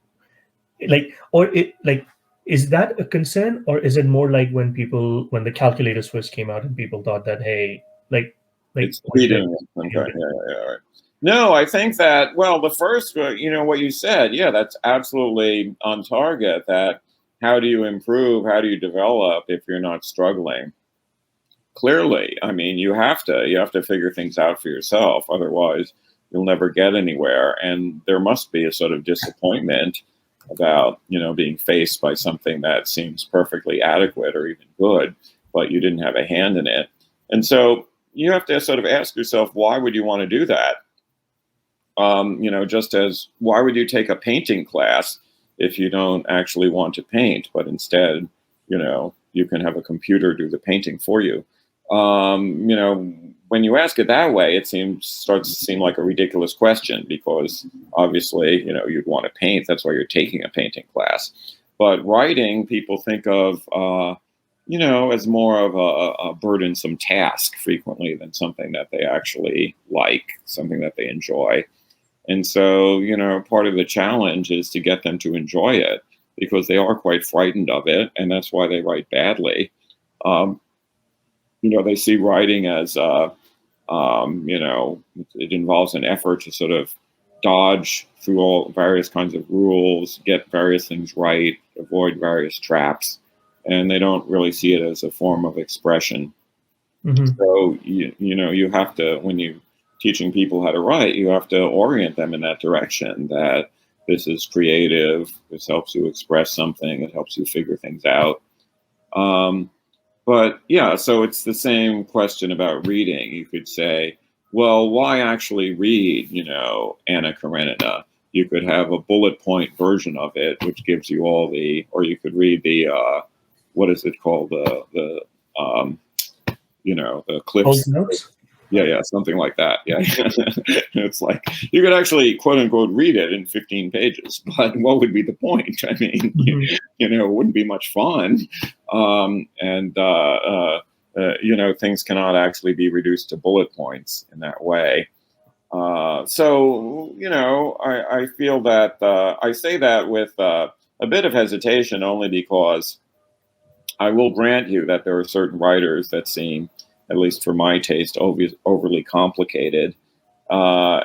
like or it like is that a concern, or is it more like when the calculators first came out and people thought that, hey, like It's what cheating. Okay. you Yeah. Right. No, I think that, well, the first, what you said, yeah, that's absolutely on target. That how do you improve? How do you develop if you're not struggling? Clearly, I mean, you have to figure things out for yourself. Otherwise, you'll never get anywhere. And there must be a sort of disappointment about, being faced by something that seems perfectly adequate or even good, but you didn't have a hand in it. And so you have to sort of ask yourself, why would you want to do that? Just as why would you take a painting class if you don't actually want to paint, but instead, you can have a computer do the painting for you. When you ask it that way, starts to seem like a ridiculous question, because obviously, you'd want to paint. That's why you're taking a painting class. But writing, people think of, as more of a burdensome task frequently than something that they actually like, something that they enjoy. And so, part of the challenge is to get them to enjoy it, because they are quite frightened of it. And that's why they write badly. Um, they see writing as, it involves an effort to sort of dodge through all various kinds of rules, get various things right, avoid various traps. And they don't really see it as a form of expression. Mhm. So, you have to, when you teaching people how to write, you have to orient them in that direction, that this is creative, this helps you express something, it helps you figure things out. Um, but yeah, so it's the same question about reading. You could say, well, why actually read, Anna Karenina? You could have a bullet point version of it, which gives you or you could read the what is it called, the the Old cliffs. notes? Yeah, something like that. Yeah. It's like you could actually, quote unquote, read it in 15 pages, but what would be the point? I mean, Mhm. it wouldn't be much fun. Things cannot actually be reduced to bullet points in that way. I feel that I say that with a bit of hesitation, only because I will grant you that there are certain writers that seem, at least for my taste, overly complicated. I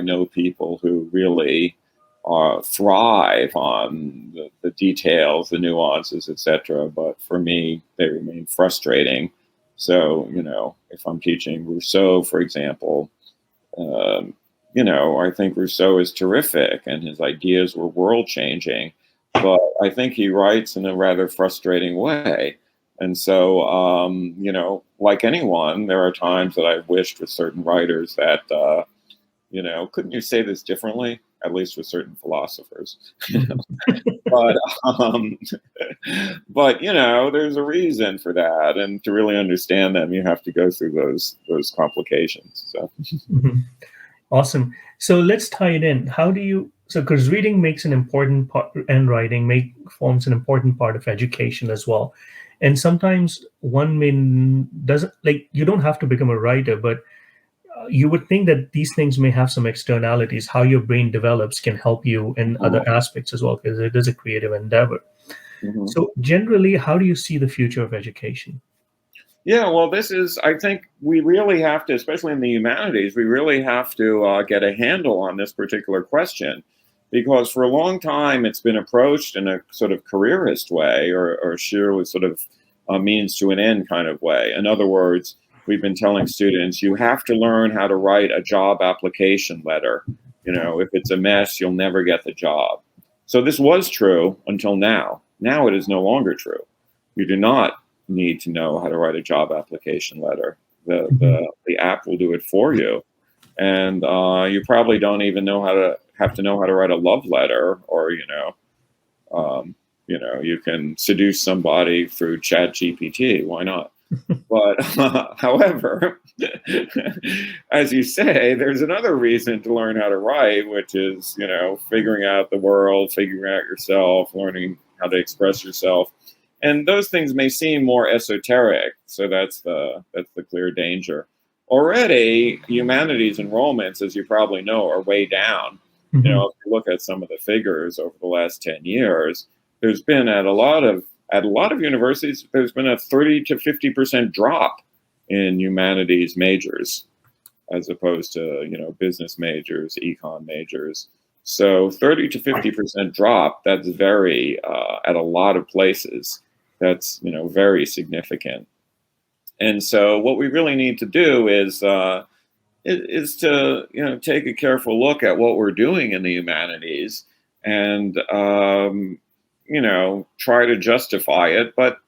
know people who really thrive on the details, the nuances, etc. But for me, they remain frustrating. So, if I'm teaching Rousseau, for example, um, I think Rousseau is terrific and his ideas were world changing, but I think he writes in a rather frustrating way. And so, like anyone, there are times that I've wished with certain writers that, couldn't you say this differently? At least with certain philosophers. But, um, there's a reason for that. And to really understand them, you have to go through those complications. So. Mhm. Awesome. So let's tie it in. How do you, so because reading makes an important part, and writing forms an important part of education as well. And sometimes one doesn't, like, you don't have to become a writer, but you would think that these things may have some externalities. How your brain develops can help you in other aspects as well, because it is a creative endeavor. Mhm. So generally, how do you see the future of education? Yeah, well, I think we really have to, especially in the humanities, we really have to get a handle on this particular question, because for a long time it's been approached in a sort of careerist way, or sheer sort of a means to an end kind of way. In other words, we've been telling students, you have to learn how to write a job application letter. If it's a mess, you'll never get the job. So this was true until now. Now it is no longer true. You do not need to know how to write a job application letter. The app will do it for you, and you probably don't even have to know how to write a love letter, or you can seduce somebody through Chat GPT. Why not? But however, as you say, there's another reason to learn how to write, which is figuring out the world, figuring out yourself, learning how to express yourself. And those things may seem more esoteric, so that's the clear danger. Already, humanities enrollments, as you probably know, are way down. Mhm. If you look at some of the figures over the last 10 years, there's been at a lot of universities, there's been a 30 to 50% drop in humanities majors, as opposed to business majors, econ majors. So 30 to 50% drop. That's very at a lot of places. That's very significant. And so what we really need to do is to take a careful look at what we're doing in the humanities, and try to justify it, but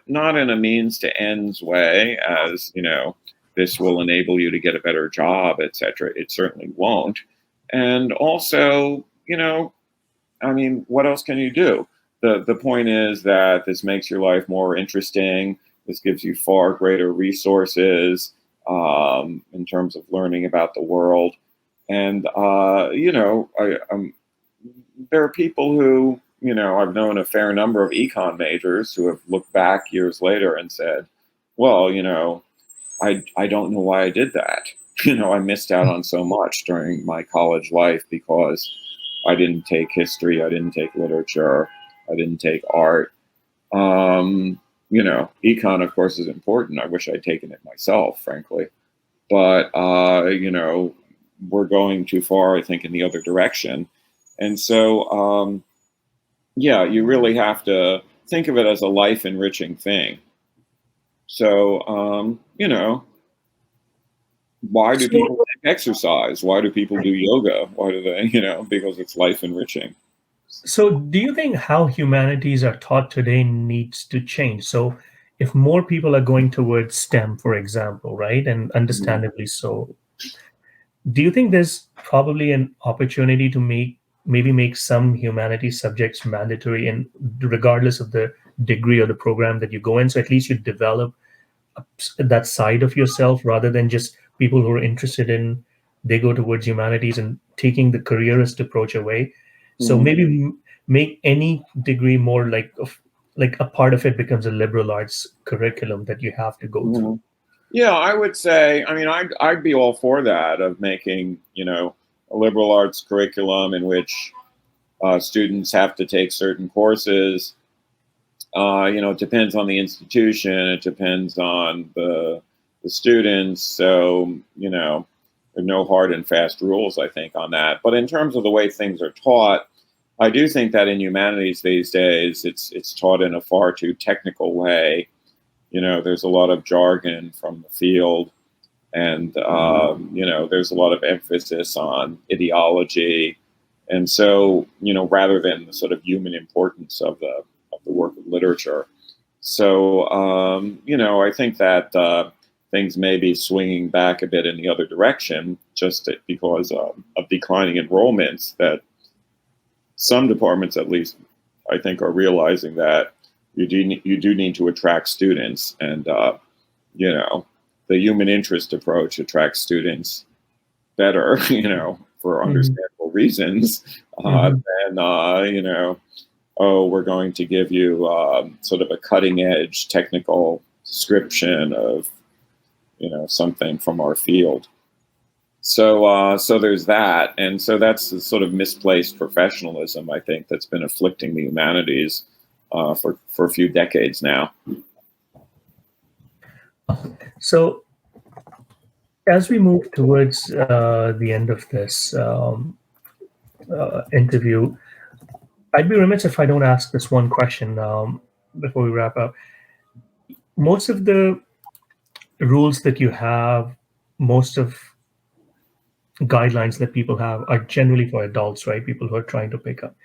not in a means to ends way, as this will enable you to get a better job, etc. It certainly won't. And also, I mean, what else can you do? The point is that this makes your life more interesting. This gives you far greater resources in terms of learning about the world. And there are people who I've known a fair number of econ majors who have looked back years later and said, "Well, I don't know why I did that. I missed out on so much during my college life because I didn't take history, I didn't take literature, I didn't take art." Econ, of course, is important. I wish I'd taken it myself, frankly. But, we're going too far, I think, in the other direction. And so, you really have to think of it as a life enriching thing. So, why do people So, take exercise? Why do people do yoga? Why do they, because it's life enriching. so do you think how humanities are taught today needs to change? So, if more people are going towards STEM, for example, right, and Mhm. understandably so, do you think there's probably an opportunity to maybe make some humanities subjects mandatory, and regardless of the degree or the program that you go in. So at least you develop that side of yourself rather than just people who are interested in, they go towards humanities and taking the careerist approach away. So Mhm. maybe make any degree more like a part of it becomes a liberal arts curriculum that you have to go through. Mhm. Yeah, I would say. I mean, I'd be all for that of making a liberal arts curriculum in which students have to take certain courses. It depends on the institution. It depends on the students. So there are no hard and fast rules, I think, on that. But in terms of the way things are taught, I do think that in humanities these days, it's taught in a far too technical way. There's a lot of jargon from the field, and there's a lot of emphasis on ideology, and so rather than the sort of human importance of the work of literature. So I think that things may be swinging back a bit in the other direction, just because of declining enrollments. That some departments, at least, I think, are realizing that you do need to attract students, and you know, the human interest approach attracts students better, for Mhm, understandable reasons, mhm. than, oh, we're going to give you sort of a cutting edge technical description of, something from our field. So there's that, and so that's the sort of misplaced professionalism, I think, that's been afflicting the humanities for a few decades now. So as we move towards the end of this interview, I'd be remiss if I don't ask this one question before we wrap up. Most of the rules that you have, most of guidelines that people have are generally for adults, right? People who are trying to pick up.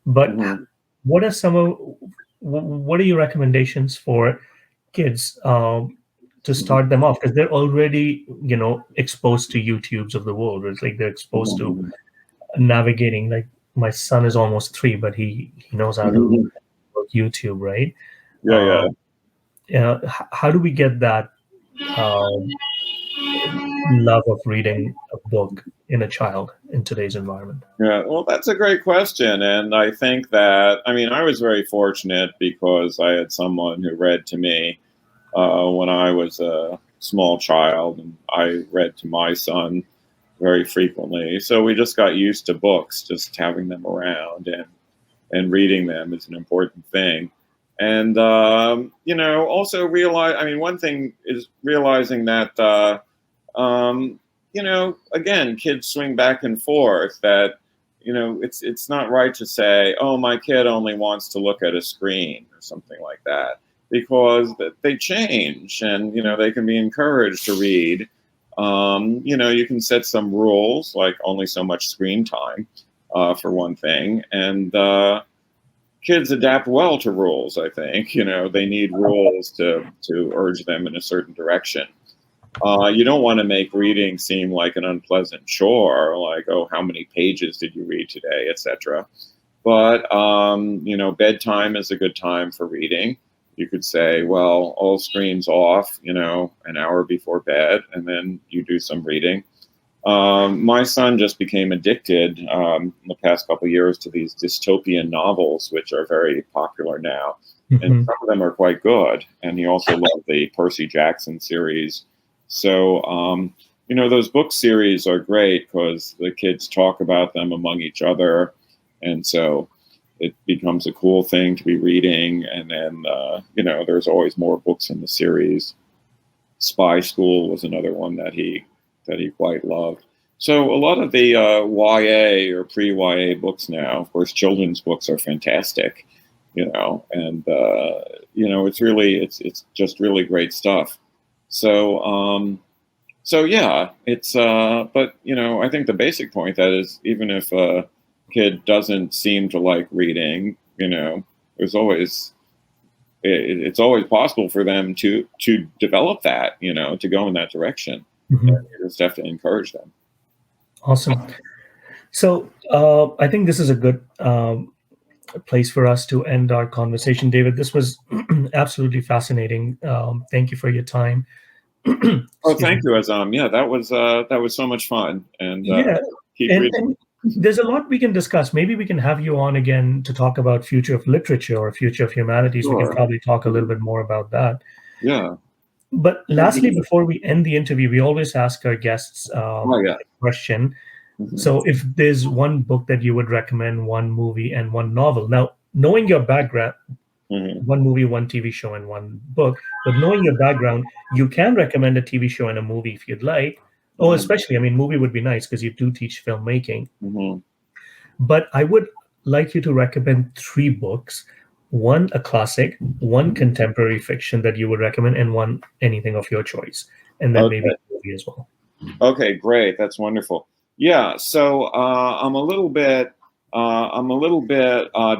But Mhm. what are some of what are your recommendations for kids to Mhm. start them off? Because they're already, exposed to YouTubes of the world. It's like they're exposed to Mhm. navigating. Like my son is almost 3, but he knows how to Mhm. work YouTube, right? Yeah, yeah. Um, how do we get that um, love of reading a book in a child in today's environment? Yeah, well, that's a great question. And I think that, I mean, I was very fortunate because I had someone who read to me when I was a small child, and I read to my son very frequently. So we just got used to books, just having them around, and reading them is an important thing. And, also realize, I mean, one thing is realizing that, again, kids swing back and forth. That it's not right to say, "Oh, my kid only wants to look at a screen" or something like that, because they change, and they can be encouraged to read. You can set some rules, like only so much screen time, for one thing, and kids adapt well to rules. I think they need rules to urge them in a certain direction. You don't want to make reading seem like an unpleasant chore, like, oh, how many pages did you read today, etc. But, bedtime is a good time for reading. You could say, well, all screens off, an hour before bed, and then you do some reading. My son just became addicted in the past couple of years to these dystopian novels, which are very popular now. And Mhm. some of them are quite good. And he also loved the Percy Jackson series. So, those book series are great because the kids talk about them among each other. And so it becomes a cool thing to be reading. And then, there's always more books in the series. Spy School was another one that he quite loved. So a lot of the YA or pre-YA books now, of course, children's books are fantastic, and it's just really great stuff. So yeah, it's but I think the basic point that is, even if a kid doesn't seem to like reading, there's always it's always possible for them to develop that, to go in that direction. And Mhm. you just have to encourage them. Awesome. So I think this is a good place for us to end our conversation. David, this was absolutely fascinating. Thank you for your time. Oh, Excuse me. thank you, Azam. Yeah, that was so much fun, and Yeah, keep and, reading. and there's a lot we can discuss. Maybe we can have you on again to talk about future of literature or future of humanities. We can Sure. probably talk a little bit more about that. Yeah. But lastly, before we end the interview, we always ask our guests Oh, yeah. a question. Mhm. So, if there's one book that you would recommend, one movie, and one novel. Now, knowing your background, Mhm. one movie, one TV show, and one book, but knowing your background, you can recommend a TV show and a movie if you'd like. Oh, Mhm. especially, I mean, movie would be nice because you do teach filmmaking. Mhm. But I would like you to recommend three books, one a classic, one contemporary fiction that you would recommend, and one anything of your choice, and then maybe Okay. a movie as well. Okay, great. That's wonderful. Yeah, so I'm a little bit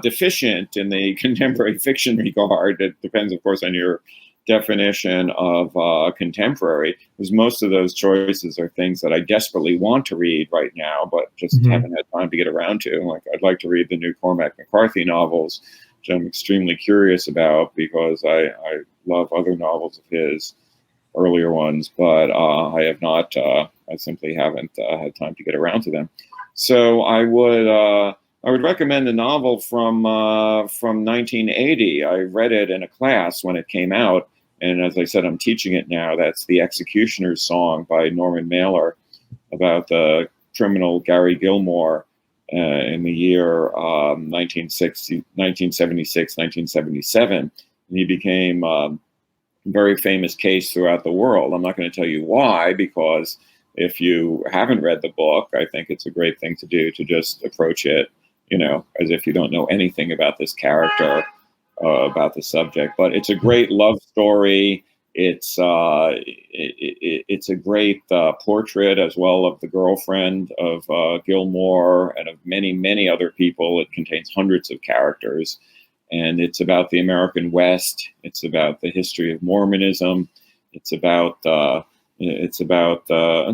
deficient in the contemporary fiction regard. It depends, of course, on your definition of contemporary, because most of those choices are things that I desperately want to read right now, but just Mhm. haven't had time to get around to. Like, I'd like to read the new Cormac McCarthy novels, which I'm extremely curious about because I love other novels of his, earlier ones, but I have not. I simply haven't had time to get around to them. So I would recommend a novel from 1980. I read it in a class when it came out, and as I said, I'm teaching it now. That's The Executioner's Song by Norman Mailer, about the criminal Gary Gilmore in the year 1976, 1977. And he became very famous case throughout the world. I'm not going to tell you why, because if you haven't read the book, I think it's a great thing to do, to just approach it, as if you don't know anything about this character, about the subject. But it's a great love story. It's a great portrait as well of the girlfriend of Gilmore and of many, many other people. It contains hundreds of characters, and it's about the American West. It's about the history of Mormonism. It's about a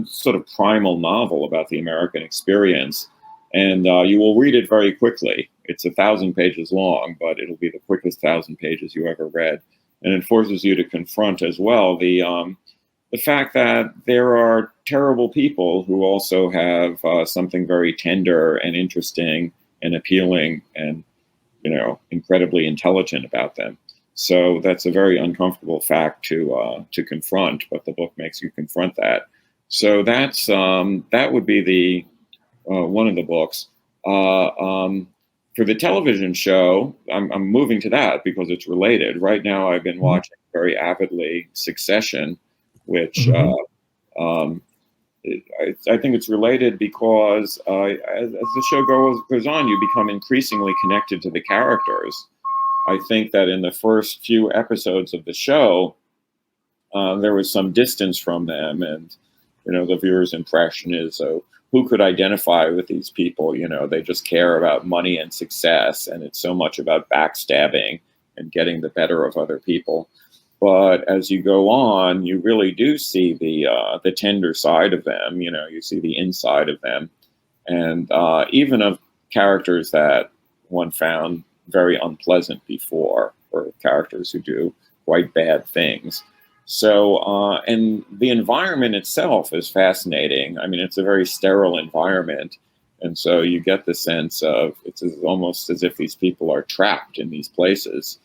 sort of primal novel about the American experience, and you will read it very quickly. It's 1,000 pages long, but it'll be the quickest 1,000 pages you ever read, and it forces you to confront as well the fact that there are terrible people who also have something very tender and interesting and appealing and incredibly intelligent about them. So that's a very uncomfortable fact to confront, but the book makes you confront that. So that would be the one of the books. Uh, um, for the television show, I'm moving to that because it's related. Right now, I've been Mhm. watching very avidly Succession, which Mhm. um, I think it's related because as the show goes on, you become increasingly connected to the characters. I think that in the first few episodes of the show, there was some distance from them, and the viewer's impression is, oh, who could identify with these people? They just care about money and success, and it's so much about backstabbing and getting the better of other people. But as you go on, you really do see the tender side of them. You see the inside of them, and even of characters that one found very unpleasant before, or characters who do quite bad things. So, and the environment itself is fascinating. I mean, it's a very sterile environment. And so you get the sense of almost as if these people are trapped in these places.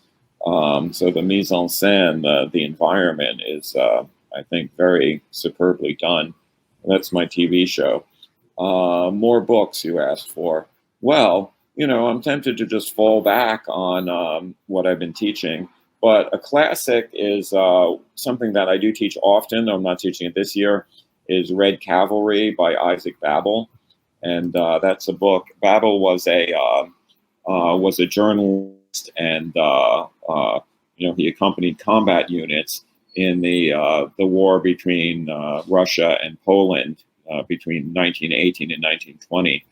So the mise en scène, the environment is, I think, very superbly done. That's my TV show. More books you asked for. Well, I'm tempted to just fall back on what I've been teaching. But a classic is something that I do teach often, though I'm not teaching it this year, is Red Cavalry by Isaac Babel. And that's a book. Babel was a journalist, and he accompanied combat units in the war between Russia and Poland between 1918 and 1920,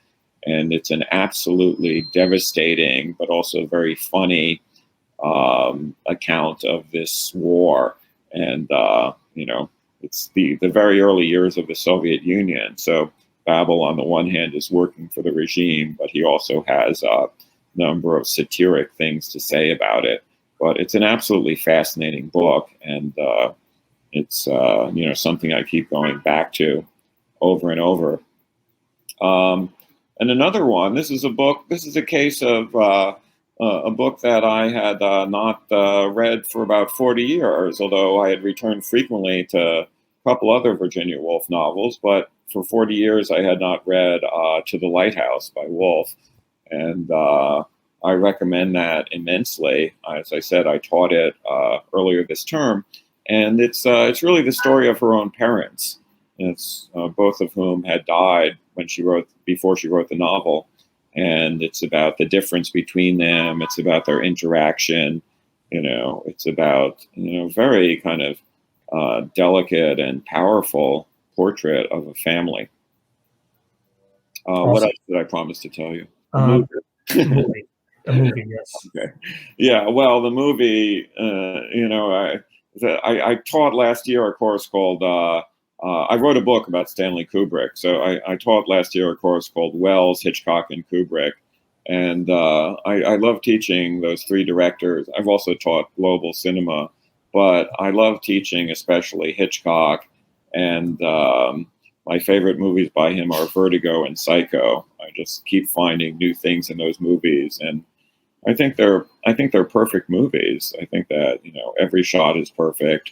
and it's an absolutely devastating but also very funny account of this war, and it's the very early years of the Soviet Union. So Babel, on the one hand, is working for the regime, but he also has number of satiric things to say about it. But it's an absolutely fascinating book, and it's something I keep going back to over and over. And another one. This is a book. This is a case of a book that I had not read for about 40 years, although I had returned frequently to a couple other Virginia Woolf novels. But for 40 years, I had not read To the Lighthouse by Woolf. And I recommend that immensely. As I said, I taught it earlier this term. And it's really the story of her own parents. It's both of whom had died before she wrote the novel. And it's about the difference between them. It's about their interaction. It's about, very kind of delicate and powerful portrait of a family. Awesome. What else did I promise to tell you? A movie, yes. Okay. Yeah, well, the movie, I taught last year a course called, I wrote a book about Stanley Kubrick. So I taught last year a course called Wells, Hitchcock, and Kubrick. And I love teaching those three directors. I've also taught global cinema, but I love teaching especially Hitchcock. And my favorite movies by him are Vertigo and Psycho. I just keep finding new things in those movies, and I think they're perfect movies. I think that every shot is perfect,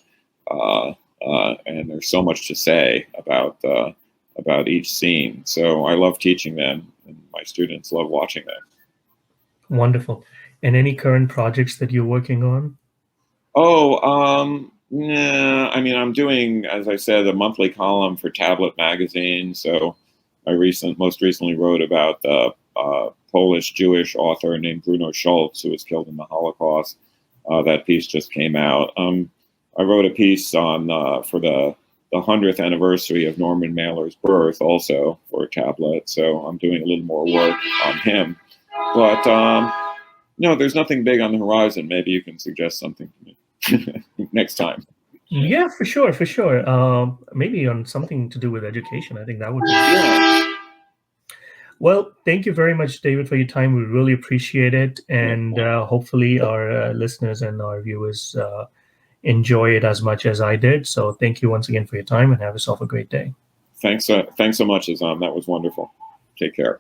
and there's so much to say about each scene. So I love teaching them, and my students love watching them. Wonderful. And any current projects that you're working on? Nah, I mean, I'm doing, as I said, a monthly column for Tablet magazine. So I most recently wrote about the Polish Jewish author named Bruno Schultz, who was killed in the Holocaust. That piece just came out. I wrote a piece on for the 100th anniversary of Norman Mailer's birth, also for Tablet. So I'm doing a little more work on him. But no, there's nothing big on the horizon. Maybe you can suggest something to me next time. Yeah, for sure. Maybe on something to do with education. I think that would be. Yeah. Well, thank you very much, David, for your time. We really appreciate it. And hopefully our listeners and our viewers enjoy it as much as I did. So thank you once again for your time, and have yourself a great day. Thanks so much, Azam. That was wonderful. Take care.